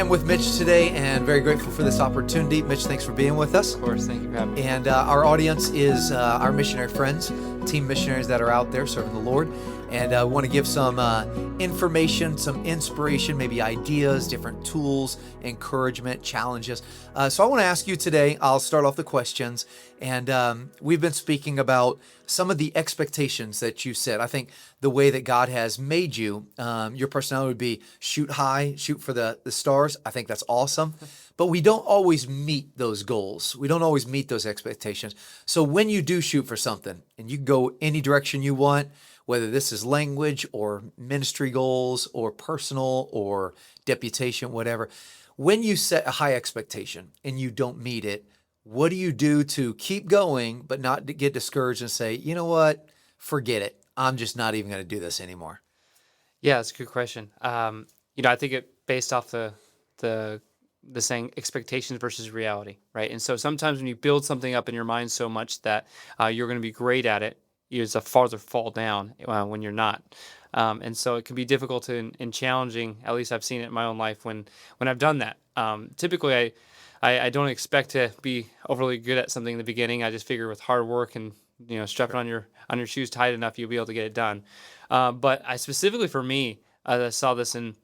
am with Mitch today and very grateful for this opportunity. Mitch, thanks for being with us. Of course, thank you for having me. And our audience is our missionary friends, team missionaries that are out there serving the Lord. And I want to give some information, some inspiration, maybe ideas, different tools, encouragement, challenges. So I want to ask you today, I'll start off the questions. And we've been speaking about some of the expectations that you set. I think the way that God has made you, your personality would be shoot high, shoot for the stars. I think that's awesome. But we don't always meet those goals. We don't always meet those expectations. So when you do shoot for something and you go any direction you want, whether this is language or ministry goals or personal or deputation, whatever, when you set a high expectation and you don't meet it, what do you do to keep going but not to get discouraged and say, you know what, forget it. I'm just not even going to do this anymore. Yeah, that's a good question. I think it based off the saying expectations versus reality, right? And so sometimes when you build something up in your mind so much that you're going to be great at it, it's a farther fall down when you're not. And so it can be difficult and challenging. At least I've seen it in my own life when I've done that. Typically, I don't expect to be overly good at something in the beginning. I just figure with hard work and strapping on your shoes tight enough, you'll be able to get it done. But I specifically for me, I saw this in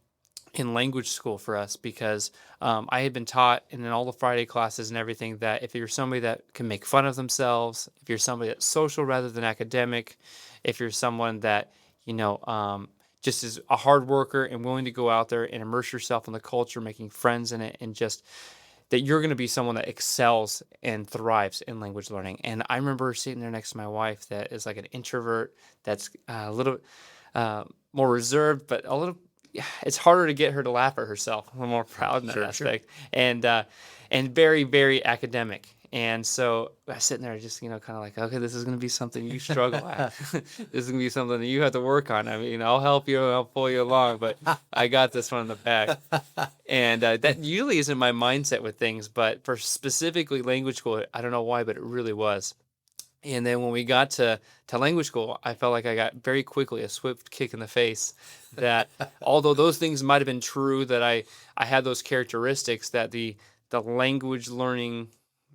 language school for us because I had been taught in all the Friday classes and everything that if you're somebody that can make fun of themselves, if you're somebody that's social rather than academic, if you're someone that just is a hard worker and willing to go out there and immerse yourself in the culture, making friends in it, and just that you're going to be someone that excels and thrives in language learning. And I remember sitting there next to my wife that is like an introvert, that's a little more reserved, but a little. It's harder to get her to laugh at herself. I'm more proud in that aspect, sure. And very, very academic. And so I was sitting there just, kind of like, okay, this is going to be something you struggle at. This is going to be something that you have to work on. I mean, I'll help you, I'll pull you along, but I got this one in the bag. And that usually isn't my mindset with things, but for specifically language school, I don't know why, but it really was. And then when we got to language school, I felt like I got very quickly a swift kick in the face that although those things might have been true, that I had those characteristics, that the language learning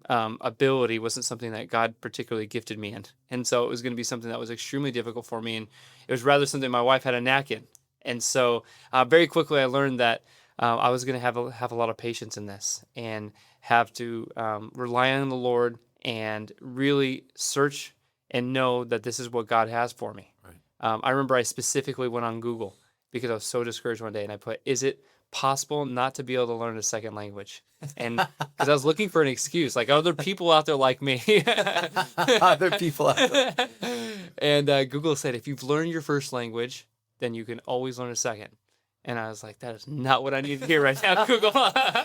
ability wasn't something that God particularly gifted me in. And so it was going to be something that was extremely difficult for me. And it was rather something my wife had a knack in. And so very quickly I learned that I was going to have a lot of patience in this and have to rely on the Lord and really search and know that this is what God has for me. Right. I remember I specifically went on Google because I was so discouraged one day and I put, is it possible not to be able to learn a second language? And because I was looking for an excuse, like, are there people out there like me? Other people out there. And Google said, if you've learned your first language, then you can always learn a second. And I was like, that is not what I need to hear right now, Google.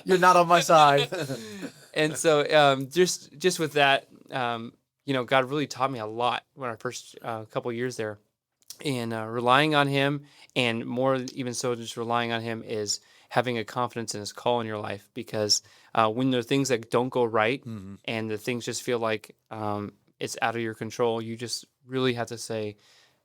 You're not on my side. And so just with that, God really taught me a lot when our first couple years there. And relying on him, and more even so, just relying on him is having a confidence in his call in your life. Because when there are things that don't go right, mm-hmm. and the things just feel like it's out of your control, you just really have to say,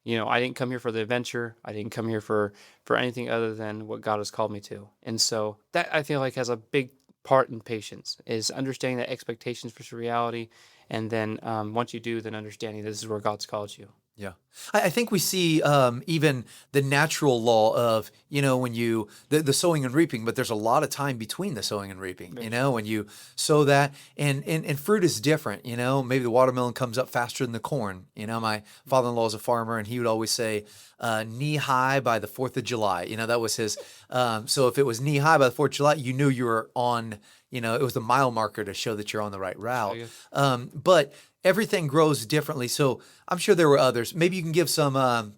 I didn't come here for the adventure. I didn't come here for anything other than what God has called me to. And so that I feel like has a big part in patience, is understanding that expectations versus reality. And then once you do, then understanding this is where God's called you. Yeah. I think we see even the natural law of, when you, the sowing and reaping, but there's a lot of time between the sowing and reaping, when you sow that and fruit is different, maybe the watermelon comes up faster than the corn. My father-in-law is a farmer and he would always say, knee high by the 4th of July, that was his. So if it was knee high by the 4th of July, you knew you were on, it was the mile marker to show that you're on the right route. But everything grows differently. So I'm sure there were others. Maybe you can give some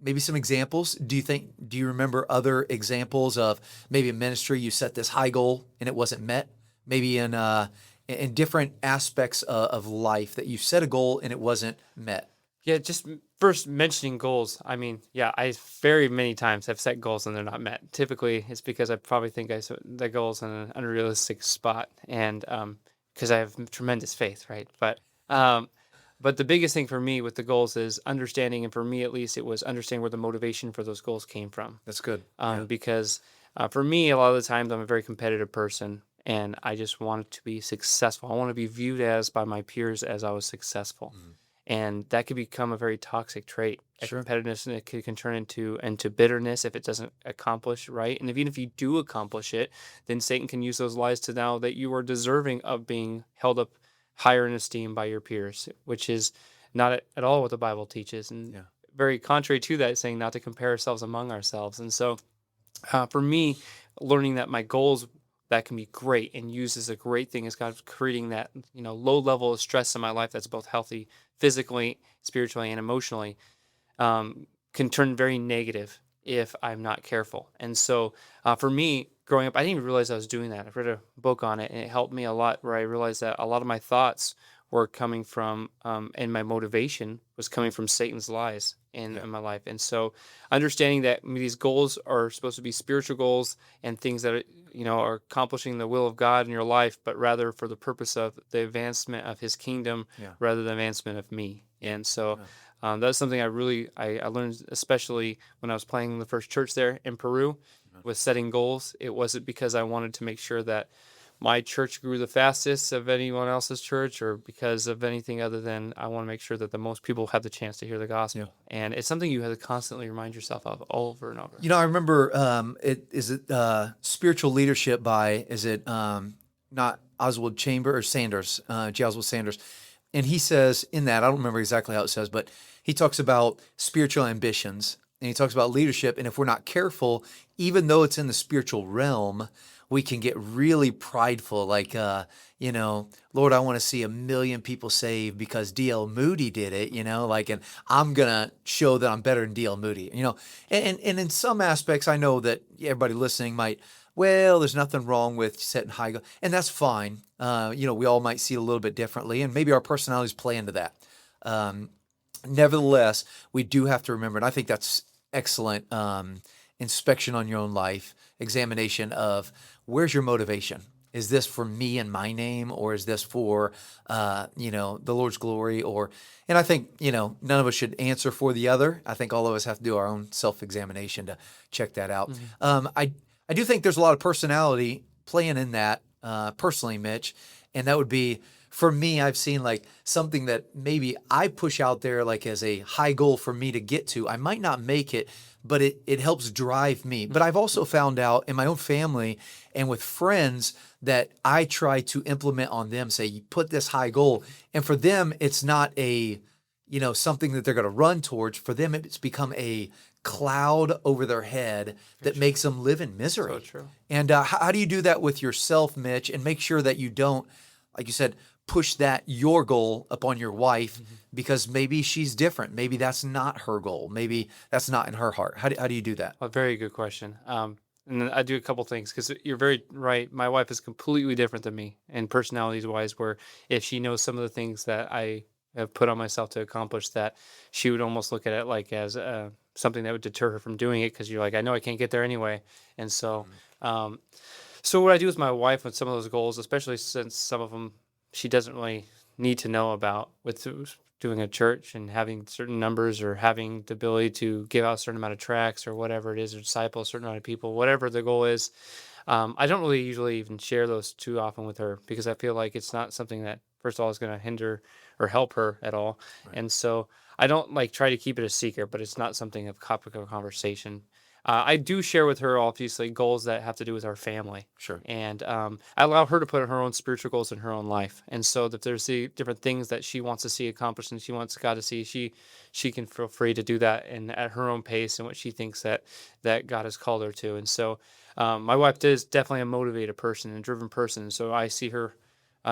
examples. Do you remember other examples of maybe a ministry you set this high goal and it wasn't met? Maybe in different aspects of life that you set a goal and it wasn't met. Yeah, just first mentioning goals. I mean, I very many times have set goals and they're not met. Typically, it's because I probably think I set the goals in an unrealistic spot, and because I have tremendous faith, right? But the biggest thing for me with the goals is understanding, and for me at least, it was understanding where the motivation for those goals came from. That's good. Because For me, a lot of the times I'm a very competitive person, and I just want to be successful. I want to be viewed as by my peers as I was successful, Mhm. and that could become a very toxic trait. A Sure. competitiveness, and it can turn into bitterness if it doesn't accomplish right. And even if you do accomplish it, then Satan can use those lies to know that you are deserving of being held up higher in esteem by your peers, which is not at all what the Bible teaches, and Yeah. very contrary to that, saying not to compare ourselves among ourselves. And so for me, learning that my goals that can be great and used as a great thing is God creating that low level of stress in my life that's both healthy physically, spiritually, and emotionally, can turn very negative if I'm not careful. And so for me, growing up, I didn't even realize I was doing that. I've read a book on it, and it helped me a lot. Where I realized that a lot of my thoughts were coming from, and my motivation was coming from Satan's lies Yeah. in my life. And so, understanding that these goals are supposed to be spiritual goals and things that are accomplishing the will of God in your life, but rather for the purpose of the advancement of His kingdom, Yeah. rather than advancement of me. And so, Yeah. that's something I learned, especially when I was playing in the first church there in Peru, Yeah. with setting goals. It wasn't because I wanted to make sure that my church grew the fastest of anyone else's church, or because of anything other than I want to make sure that the most people have the chance to hear the Yeah. gospel. And it's something you have to constantly remind yourself of over and over. I remember Spiritual Leadership by is it not Oswald Chamber or Sanders, J. Oswald Sanders. And he says in that, I don't remember exactly how it says, but he talks about spiritual ambitions and he talks about leadership. And if we're not careful, even though it's in the spiritual realm, we can get really prideful. Like, Lord, I want to see 1 million people saved because D.L. Moody did it, like, and I'm going to show that I'm better than D.L. Moody, and in some aspects, I know that everybody listening might, well, there's nothing wrong with setting high goals, and that's fine. We all might see it a little bit differently, and maybe our personalities play into that. Um, Nevertheless, we do have to remember, and I think that's excellent inspection on your own life, examination of where's your motivation. Is this for me and my name, or is this for the Lord's glory? And I think none of us should answer for the other. I think all of us have to do our own self-examination to check that out. Mhm. I do think there's a lot of personality playing in that personally, Mitch, and that would be for me. I've seen like something that maybe I push out there like as a high goal for me to get to. I might not make it, but it helps drive me. But I've also found out in my own family and with friends that I try to implement on them, say, you put this high goal. And for them, it's not something that they're going to run towards. For them, it's become a cloud over their head that makes them live in So misery. true. And how do you do that with yourself, Mitch, and make sure that you don't, like you said, push your goal upon your wife Mhm. because maybe she's different. Maybe that's not her goal. Maybe that's not in her heart. How do you do that? A very good question. And then I do a couple things because you're very right. My wife is completely different than me and personalities wise, where if she knows some of the things that I have put on myself to accomplish, that she would almost look at it like as something that would deter her from doing it, because you're like, I know I can't get there anyway. And so, Mhm. um, so what I do with my wife with some of those goals, especially since some of them she doesn't really need to know about, with doing a church and having certain numbers, or having the ability to give out a certain amount of tracts or whatever it is, or disciple a certain amount of people, whatever the goal is. I don't really usually even share those too often with her, because I feel like it's not something that, first of all, is going to hinder or help her at all. Right. And so I don't like try to keep it a secret, but it's not something of topic of conversation. I do share with her obviously goals that have to do with our family, Sure. and I allow her to put her own spiritual goals in her own life. And so that there's the different things that she wants to see accomplished and she wants God to see, she can feel free to do that and at her own pace and what she thinks that God has called her to. And so my wife is definitely a motivated person and a driven person. And so I see her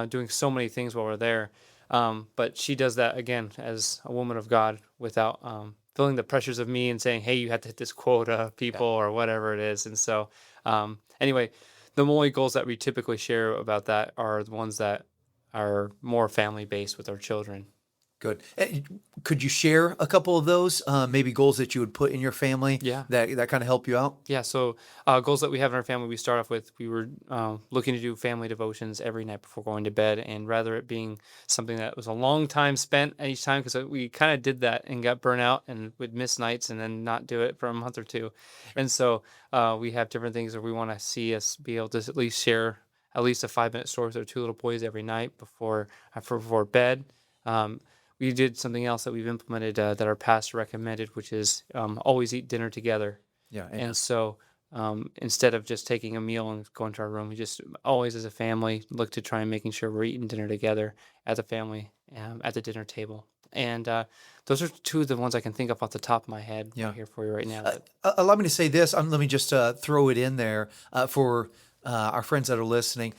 doing so many things while we're there. But she does that again as a woman of God, without feeling the pressures of me and saying, "Hey, you have to hit this quota of Yeah. people," or whatever it is. And so, anyway, the only goals that we typically share about that are the ones that are more family based with our children. Good. Could you share a couple of those, maybe goals that you would put in your family Yeah. that kind of help you out? Yeah, so goals that we have in our family, we start off with, we were looking to do family devotions every night before going to bed, and rather it being something that was a long time spent each time, because we kind of did that and got burnt out and would miss nights and then not do it for a month or two. And so we have different things that we want to see us be able to at least share at least a 5-minute story with our two little boys every night before bed. We did something else that we've implemented that our pastor recommended, which is always eat dinner together. Yeah. And so instead of just taking a meal and going to our room, we just always as a family look to try and making sure we're eating dinner together as a family at the dinner table. And those are two of the ones I can think of off the top of my head Yeah. here for you right now. Allow me to say this. Let me just throw it in there for our friends that are listening.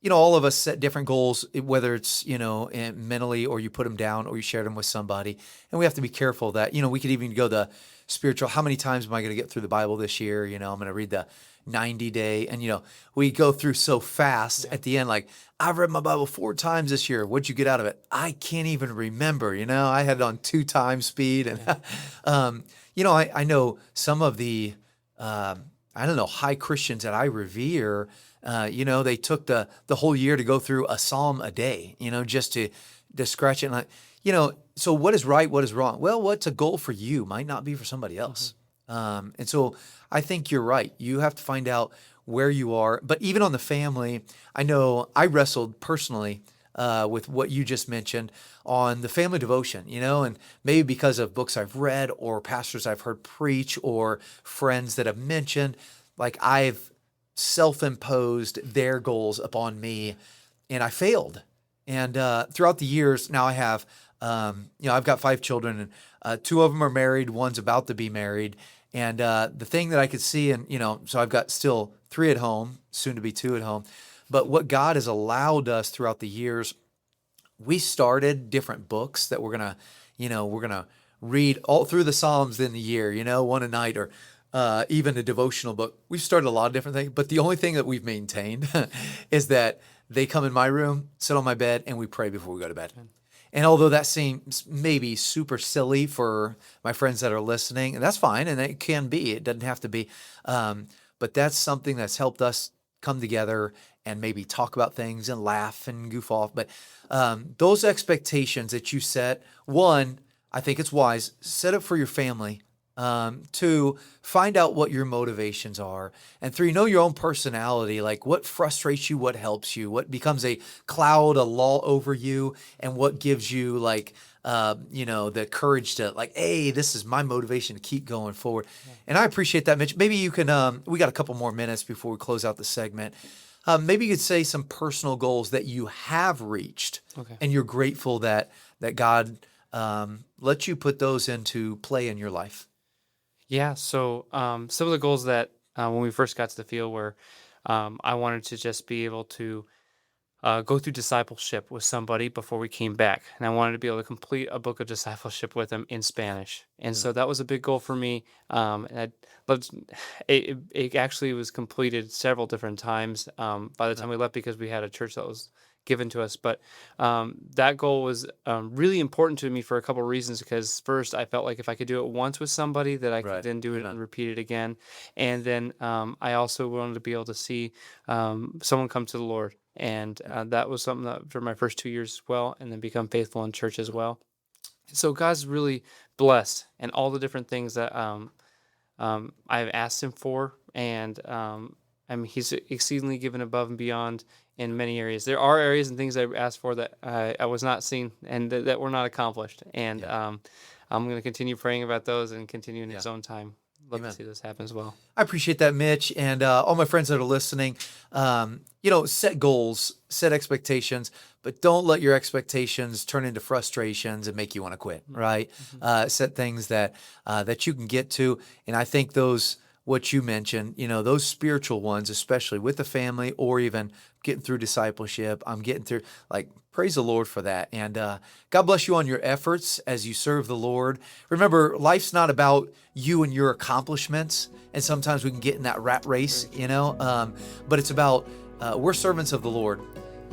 All of us set different goals, whether it's, mentally, or you put them down or you share them with somebody. And we have to be careful that, we could even go the spiritual. How many times am I going to get through the Bible this year? I'm going to read the 90-day. And, we go through so fast at the end, like, I've read my Bible 4 times this year. What'd you get out of it? I can't even remember. I had it on 2 times speed. And, I know some of the, high Christians that I revere. They took the whole year to go through a psalm a day, just to scratch it. And so what is right? What is wrong? Well, what's a goal for you might not be for somebody else. And so I think you're right. You have to find out where you are. But even on the family, I know I wrestled personally with what you just mentioned on the family devotion, and maybe because of books I've read or pastors I've heard preach or friends that have mentioned, like I've self-imposed their goals upon me, and I failed. And throughout the years, now I have, I've got 5 children, and 2 of them are married, one's about to be married. And the thing that I could see, and so I've got still 3 at home, soon to be 2 at home. But what God has allowed us throughout the years, we started different books that we're gonna read all through the Psalms in the year, one a night, or even a devotional book. We've started a lot of different things, but the only thing that we've maintained is that they come in my room, sit on my bed, and we pray before we go to bed. And although that seems maybe super silly for my friends that are listening, and that's fine, and it can be, it doesn't have to be, but that's something that's helped us come together and maybe talk about things and laugh and goof off. But those expectations that you set, 1, I think it's wise, set it for your family. 2, find out what your motivations are. And 3, know your own personality, like what frustrates you, what helps you, what becomes a cloud, a lull over you, and what gives you the courage to hey, this is my motivation to keep going forward. Yeah. And I appreciate that, Mitch. Maybe you can, we got a couple more minutes before we close out the segment. Maybe you could say some personal goals that you have reached, and you're grateful that God let you put those into play in your life. Yeah, so some of the goals that when we first got to the field were I wanted to just be able to go through discipleship with somebody before we came back. And I wanted to be able to complete a book of discipleship with them in Spanish. And so that was a big goal for me. And it actually was completed several different times by the time we left, because we had a church that was given to us. But that goal was really important to me for a couple of reasons, because first, I felt like if I could do it once with somebody, that I could then do it and repeat it again. And then I also wanted to be able to see someone come to the Lord. And that was something that for my first 2 years as well, and then become faithful in church as well. So God's really blessed, and all the different things that I've asked him for, and he's exceedingly given above and beyond in many areas. There are areas and things I asked for that I was not seen, and that were not accomplished. And I'm going to continue praying about those and continue in his own time. Love to see this happen as well. I appreciate that, Mitch, and all my friends that are listening. Set goals, set expectations, but don't let your expectations turn into frustrations and make you want to quit. Right? Set things that you can get to, and I think those, what you mentioned, those spiritual ones, especially with the family, or even getting through discipleship. I'm getting through, praise the Lord for that. And God bless you on your efforts as you serve the Lord. Remember, life's not about you and your accomplishments. And sometimes we can get in that rat race, but it's about, we're servants of the Lord.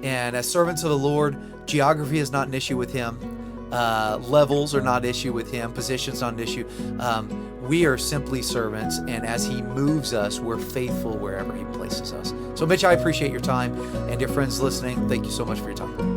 And as servants of the Lord, geography is not an issue with him. Levels are not an issue with him. Position's not an issue. We are simply servants, and as he moves us, we're faithful wherever he places us. So Mitch, I appreciate your time, and dear friends listening, thank you so much for your time.